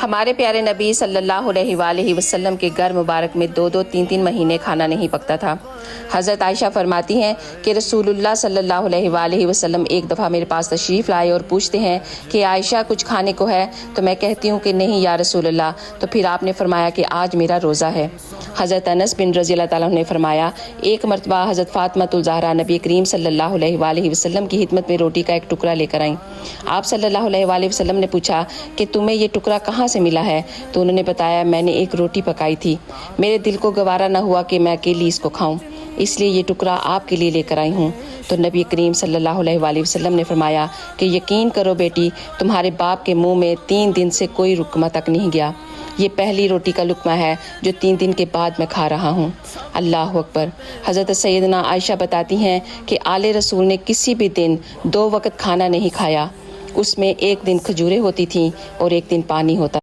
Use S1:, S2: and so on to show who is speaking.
S1: ہمارے پیارے نبی صلی اللہ علیہ وآلہ وسلم کے گھر مبارک میں 2-3 مہینے کھانا نہیں پکتا تھا۔ حضرت عائشہ فرماتی ہیں کہ رسول اللہ صلی اللہ علیہ وآلہ وسلم ایک دفعہ میرے پاس تشریف لائے اور پوچھتے ہیں کہ عائشہ کچھ کھانے کو ہے؟ تو میں کہتی ہوں کہ نہیں یا رسول اللہ۔ تو پھر آپ نے فرمایا کہ آج میرا روزہ ہے۔ حضرت انس بن رضی اللہ تعالیٰ عنہ نے فرمایا ایک مرتبہ حضرت فاطمہ الزہرا نبی کریم صلی اللہ علیہ وآلہ وسلم کی خدمت میں روٹی کا ایک ٹکڑا لے کر آئیں۔ آپ صلی اللہ علیہ وآلہ وسلم نے پوچھا کہ تمہیں یہ ٹکڑا کہاں سے ملا ہے؟ تو انہوں نے بتایا میں نے ایک روٹی پکائی تھی، میرے دل کو گوارا نہ ہوا کہ میں اکیلی اس کو کھاؤں، اس لیے یہ ٹکڑا آپ کے لیے لے کر آئی ہوں۔ تو نبی کریم صلی اللہ علیہ وآلہ وسلم نے فرمایا کہ یقین کرو بیٹی، تمہارے باپ کے منہ میں 3 دن سے کوئی لقمہ تک نہیں گیا، یہ پہلی روٹی کا لقمہ ہے جو 3 دن کے بعد میں کھا رہا ہوں۔ اللہ اکبر۔ حضرت سیدنا عائشہ بتاتی ہیں کہ آل رسول نے کسی بھی دن 2 وقت کھانا نہیں کھایا، اس میں ایک دن کھجوریں ہوتی تھیں اور ایک دن پانی ہوتا